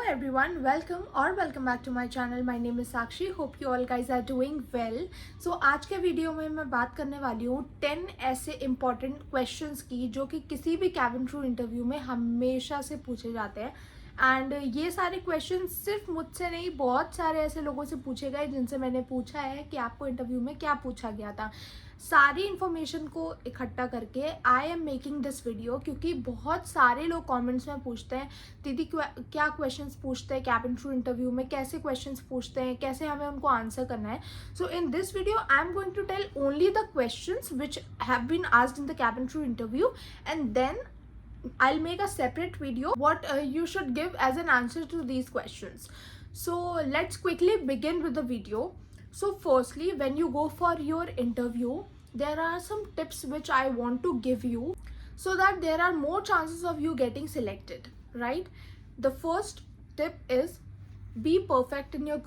everyone, welcome or welcome back to my channel. My name is Sakshi. Hope you all guys are doing well. So आज के video में मैं बात करने वाली हूँ 10 ऐसे important questions की जो कि किसी भी cabin crew इंटरव्यू में हमेशा से पूछे जाते हैं. एंड ये सारे क्वेश्चन सिर्फ मुझसे नहीं, बहुत सारे ऐसे लोगों से पूछे गए जिनसे मैंने पूछा है कि आपको इंटरव्यू में क्या पूछा गया था. सारी इन्फॉर्मेशन को इकट्ठा करके I am making this video, क्योंकि बहुत सारे लोग कमेंट्स में पूछते हैं दीदी क्या क्वेश्चंस पूछते हैं कैबिन क्रू इंटरव्यू में, कैसे क्वेश्चंस पूछते हैं, कैसे हमें उनको आंसर करना है. So in this video I am going to tell only the questions which have been asked in the cabin crew interview, and then I'll make a separate video what you should give as an answer to these questions. So let's quickly begin with the video. So firstly, when you go for your interview, there are some tips which I want to give you so that there are more chances of you getting selected, right? The first tip is be perfect in your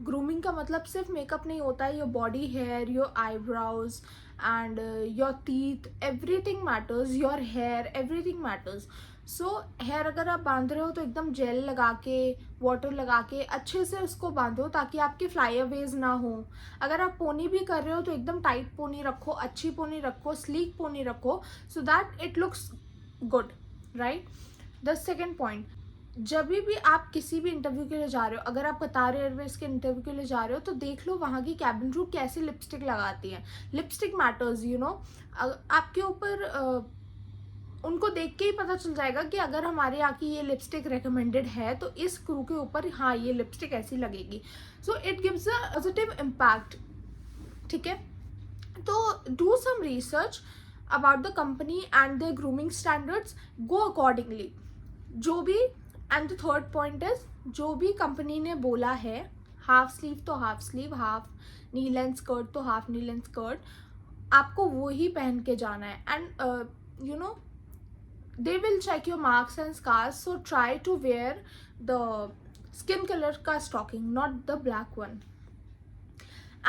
grooming का मतलब सिर्फ makeup नहीं होता है. Your body hair, your eyebrows and your teeth, everything matters. Your hair, everything matters. So hair अगर आप बांध रहे हो तो एकदम जेल लगा के, वाटर लगा के अच्छे से उसको बांधो ताकि आपके फ्लाईअवेज ना हो. अगर आप पोनी भी कर रहे हो तो एकदम टाइट पोनी रखो, अच्छी पोनी रखो, स्लीक पोनी रखो, so that it looks good, right? The second point, जब भी आप किसी भी इंटरव्यू के लिए जा रहे हो, अगर आप कतार एयरवेज के इंटरव्यू के लिए जा रहे हो तो देख लो वहाँ की कैबिन क्रू कैसी लिपस्टिक लगाती है. Lipstick matters, you know. आपके ऊपर उनको देख के ही पता चल जाएगा कि अगर हमारे यहाँ की ये लिपस्टिक रिकमेंडेड है तो इस क्रू के ऊपर हाँ ये लिपस्टिक ऐसी लगेगी. So it gives a positive impact. ठीक है, तो do some research about the company and the grooming standards, go accordingly. जो भी, and the third point is, जो भी कंपनी ने बोला है, हाफ स्लीव तो half sleeve, half knee length skirt तो हाफ नी लेंथ स्कर्ट, आपको वो ही पहन के जाना है. And you know they will check your marks and scars, so try to wear the skin colour का stocking, not the black one.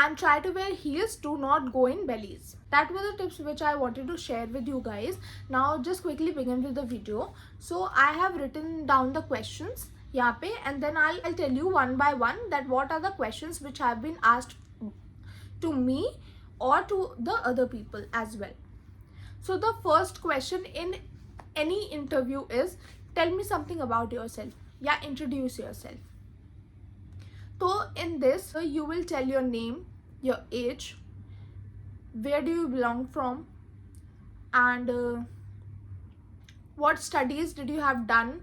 And try to wear heels, do not go in bellies. That were the tips which I wanted to share with you guys. Now just quickly begin with the video. So I have written down the questions यहाँ पे, and then I'll tell you one by one that what are the questions which have been asked to me or to the other people as well. So the first question in any interview is, tell me something about yourself. Yeah, introduce yourself. So in this you will tell your name, your age, where do you belong from, and what studies did you have done,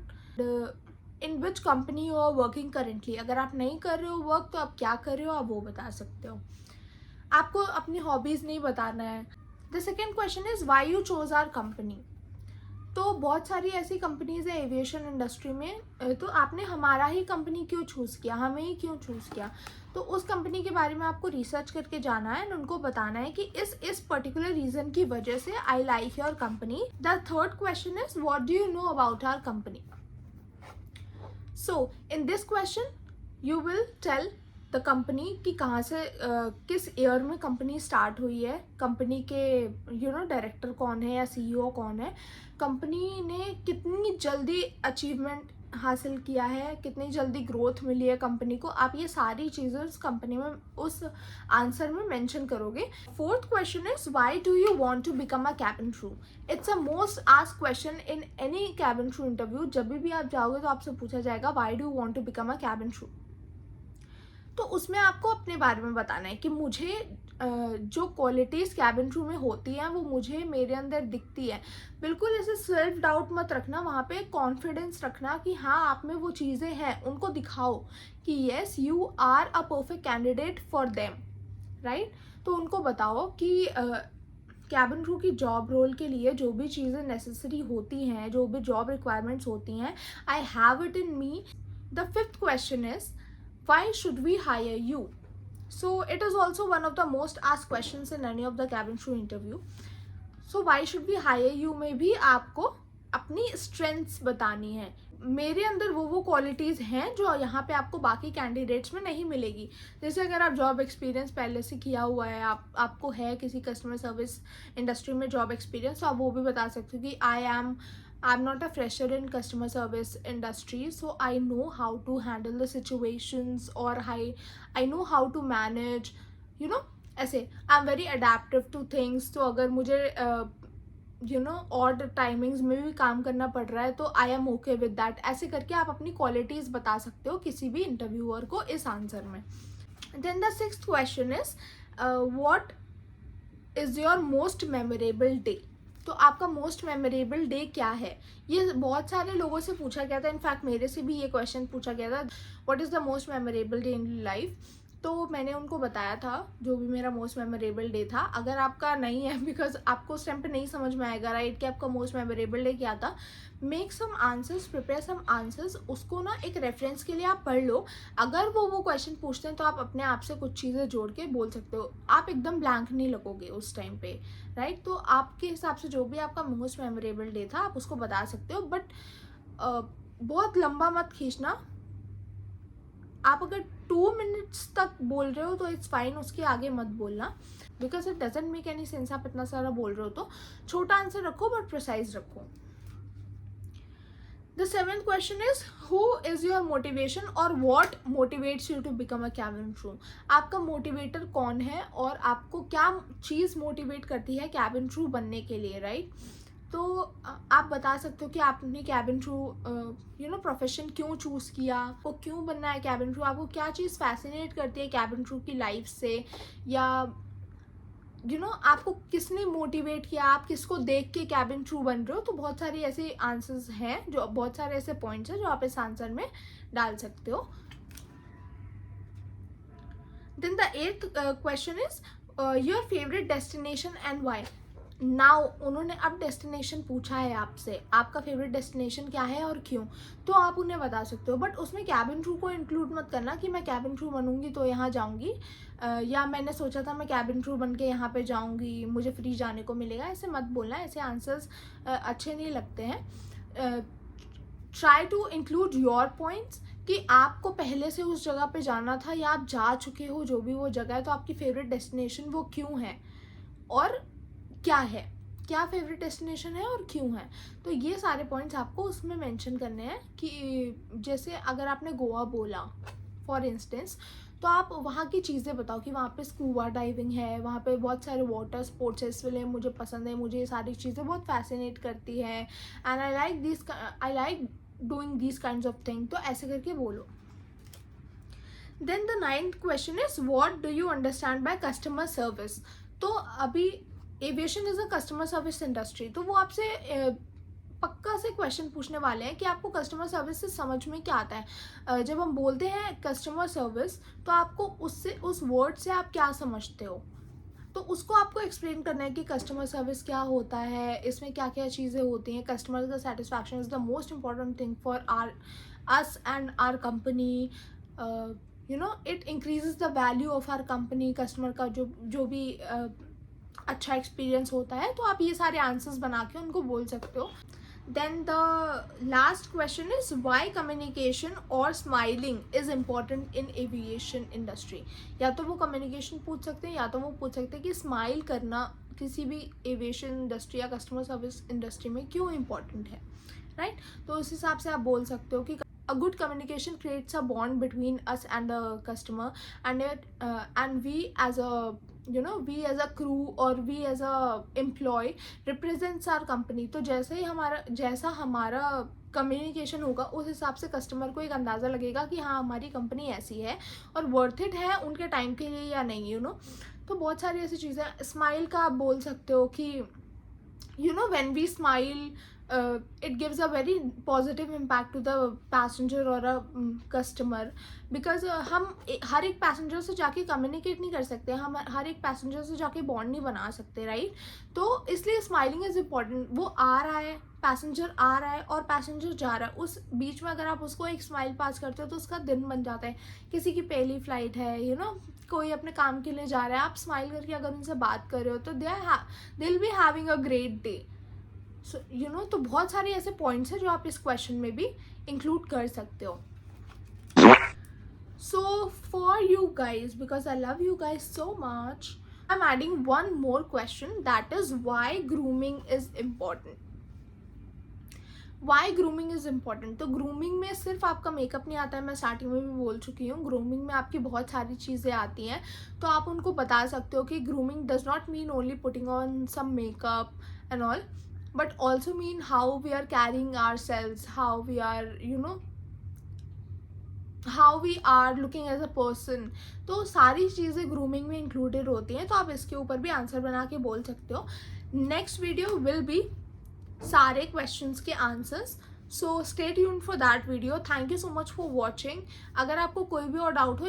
in which company you are working currently. अगर आप नहीं कर रहे हो work तो आप क्या कर रहे हो आप वो बता सकते हो. आपको अपनी हॉबीज़ नहीं बताना है. The second question is why you chose our company. तो बहुत सारी ऐसी कंपनीज है एविएशन इंडस्ट्री में, तो आपने हमारा ही कंपनी क्यों चूज़ किया, हमें ही क्यों चूज़ किया. तो उस कंपनी के बारे में आपको रिसर्च करके जाना है एंड उनको बताना है कि इस पर्टिकुलर रीज़न की वजह से I like your company. The third question is what do you know about our company. So in this question you will tell the company कि कहाँ से किस ईयर में कंपनी स्टार्ट हुई है, कंपनी के यू नो डायरेक्टर कौन है या सीईओ कौन है, कंपनी ने कितनी जल्दी अचीवमेंट हासिल किया है, कितनी जल्दी ग्रोथ मिली है कंपनी को. आप ये सारी चीज़ें उस कंपनी में उस आंसर में मेंशन करोगे. Fourth question is why do you want to become a cabin crew. It's a most asked question in any cabin crew interview. जब भी आप जाओगे तो आपसे पूछा जाएगा why do you want to become a cabin crew. तो उसमें आपको अपने बारे में बताना है कि मुझे जो क्वालिटीज़ कैबिन क्रू में होती हैं वो मुझे मेरे अंदर दिखती है. बिल्कुल ऐसे सेल्फ डाउट मत रखना, वहाँ पे कॉन्फिडेंस रखना कि हाँ आप में वो चीज़ें हैं. उनको दिखाओ कि yes you are a perfect candidate for them, right. तो उनको बताओ कि कैबिन क्रू की जॉब रोल के लिए जो भी चीज़ें नेसेसरी होती हैं, जो भी जॉब रिक्वायरमेंट्स होती हैं, I have it in me. The fifth question is why should we hire you. So it is also one of the most asked questions in any of the cabin crew interview. So why should we hire you में भी आपको अपनी strengths बतानी है. मेरे अंदर वो qualities हैं जो यहाँ पे आपको बाकी कैंडिडेट्स में नहीं मिलेगी. जैसे अगर आप जॉब एक्सपीरियंस पहले से किया हुआ है, आपको है किसी कस्टमर सर्विस इंडस्ट्री में जॉब एक्सपीरियंस, तो आप वो भी बता सकते हो कि I am I'm not a fresher in customer service industry, so I know how to handle the situations, or I know how to manage, you know, ऐसे I am very adaptive two things. तो अगर मुझे odd timings में भी काम करना पड़ रहा है तो I am okay with that. ऐसे करके आप अपनी क्वालिटीज़ बता सकते हो किसी भी इंटरव्यूअर को इस आंसर में. Then the sixth question is what is your most memorable day. तो आपका मोस्ट मेमोरेबल डे क्या है. ये बहुत सारे लोगों से पूछा गया था, इनफैक्ट मेरे से भी ये क्वेश्चन पूछा गया था, what is the most memorable day in life. तो मैंने उनको बताया था जो भी मेरा मोस्ट मेमोरेबल डे था. अगर आपका नहीं है, बिकॉज आपको उस टाइम पे नहीं समझ में आएगा राइट कि आपका मोस्ट मेमोरेबल डे क्या था, make some answers, prepare some answers. उसको ना एक रेफरेंस के लिए आप पढ़ लो. अगर वो क्वेश्चन पूछते हैं तो आप अपने आप से कुछ चीज़ें जोड़ के बोल सकते हो. आप एकदम ब्लैंक नहीं लगोगे उस टाइम पे राइट. तो आपके हिसाब से जो भी आपका मोस्ट मेमोरेबल डे था आप उसको बता सकते हो, बट बहुत लंबा मत खींचना. आप अगर 2 मिनट्स तक बोल रहे हो तो इट्स फाइन, उसके आगे मत बोलना, because it doesn't make any sense. आप इतना सारा बोल रहे हो तो छोटा आंसर रखो बट प्रिसाइज रखो. The seventh question is, who is your motivation or what motivates you to become a cabin crew. आपका मोटिवेटर कौन है और आपको क्या चीज़ मोटिवेट करती है कैबिन क्रू बनने के लिए राइट. तो आप बता सकते हो कि आपने कैबिन क्रू प्रोफेशन क्यों चूज़ किया, आपको क्यों बनना है कैबिन क्रू, आपको क्या चीज़ फैसिनेट करती है कैबिन क्रू की लाइफ से, या आपको किसने मोटिवेट किया, आप किसको देख के कैबिन क्रू बन रहे हो. तो बहुत सारे ऐसे आंसर्स हैं, जो बहुत सारे ऐसे पॉइंट्स हैं जो आप इस आंसर में डाल सकते हो. Then the eighth question is your favourite destination and why. Now उन्होंने अब डेस्टिनेशन पूछा है आपसे, आपका फेवरेट डेस्टिनेशन क्या है और क्यों. तो आप उन्हें बता सकते हो, बट उसमें कैबिन क्रू को इंक्लूड मत करना कि मैं कैबिन क्रू बनूंगी तो यहाँ जाऊँगी, या मैंने सोचा था मैं कैबिन क्रू बन के यहाँ पे जाऊँगी, मुझे फ्री जाने को मिलेगा. ऐसे मत बोलना, ऐसे आंसर्स अच्छे नहीं लगते हैं. Try to include your points कि आपको पहले से उस जगह पे जाना था या आप जा चुके हो जो भी वो जगह है, तो आपकी फेवरेट डेस्टिनेशन वो क्यों है और क्या है, क्या फेवरेट डेस्टिनेशन है और क्यों है. तो ये सारे पॉइंट्स आपको उसमें मेंशन करने हैं. कि जैसे अगर आपने गोवा बोला फॉर इंस्टेंस, तो आप वहाँ की चीज़ें बताओ कि वहाँ पे स्कूबा डाइविंग है, वहाँ पे बहुत सारे वाटर स्पोर्ट्स है, इसलिए मुझे पसंद है, मुझे ये सारी चीज़ें बहुत फैसिनेट करती है, and I like doing this kinds of thing. तो ऐसे करके बोलो. Then the ninth question is, what do you understand by customer service. तो अभी aviation is a customer service industry, तो वो आपसे पक्का से क्वेश्चन पूछने वाले हैं कि आपको कस्टमर सर्विस से समझ में क्या आता है. जब हम बोलते हैं कस्टमर सर्विस तो आपको उससे, उस वर्ड से आप क्या समझते हो, तो उसको आपको एक्सप्लेन करना है कि कस्टमर सर्विस क्या होता है, इसमें क्या क्या चीज़ें होती हैं. कस्टमर का satisfaction is the most important thing for us and our company. It increases the value of our company. Customer का जो भी अच्छा एक्सपीरियंस होता है, तो आप ये सारे आंसर्स बना के उनको बोल सकते हो. Then the last question is, why communication और smiling is important in aviation industry. या तो वो कम्युनिकेशन पूछ सकते हैं या तो वो पूछ सकते हैं कि स्माइल करना किसी भी एविएशन इंडस्ट्री या कस्टमर सर्विस इंडस्ट्री में क्यों इम्पॉर्टेंट है राइट. तो उस हिसाब से आप बोल सकते हो कि a good communication creates a bond between us and the customer, and we as a crew or we as a employee represents our company. तो जैसा हमारा कम्युनिकेशन होगा उस हिसाब से कस्टमर को एक अंदाज़ा लगेगा कि हाँ हमारी कंपनी ऐसी है और वर्थ इट है उनके टाइम के लिए या नहीं. तो बहुत सारी ऐसी चीज़ें. स्माइल का आप बोल सकते हो कि when we smile, it gives a very positive impact to the passenger or a customer, because हम हर एक पैसेंजर से जाके कम्युनिकेट नहीं कर सकते, हम हर एक पैसेंजर से जाके बॉन्ड नहीं बना सकते राइट. तो इसलिए स्माइलिंग इज़ इम्पॉर्टेंट. वो आ रहा है, पैसेंजर आ रहा है और पैसेंजर जा रहा है, उस बीच में अगर आप उसको एक स्माइल पास करते हो तो उसका दिन बन जाता है. किसी की पहली फ्लाइट है, कोई अपने काम के लिए जा रहा है, आप स्माइल करके अगर उनसे बात कर रहे हो तो they will be having a great day. So तो बहुत सारे ऐसे पॉइंट्स हैं जो आप इस क्वेश्चन में भी इंक्लूड कर सकते हो. So for you guys, because I love you guys so much, I am adding one more question, that is why grooming is important. Why grooming is important. तो ग्रूमिंग में सिर्फ आपका मेकअप नहीं आता है, मैं स्टार्टिंग में भी बोल चुकी हूँ, ग्रूमिंग में आपकी बहुत सारी चीज़ें आती हैं। तो आप उनको बता सकते हो कि grooming does not mean only putting on some makeup and all, but also mean how we are carrying ourselves, how we are how we are looking as a person. तो सारी चीज़ें ग्रूमिंग में included होती हैं। तो आप इसके ऊपर भी आंसर बना के बोल सकते हो। नेक्स्ट वीडियो विल बी सारे क्वेश्चंस के answers, so stay tuned for that video. Thank you so much for watching. अगर आपको कोई भी और डाउट हो,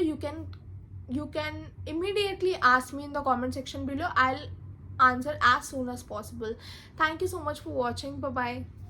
you can immediately ask me in the comment section below. I'll answer as soon as possible. Thank you so much for watching. Bye bye.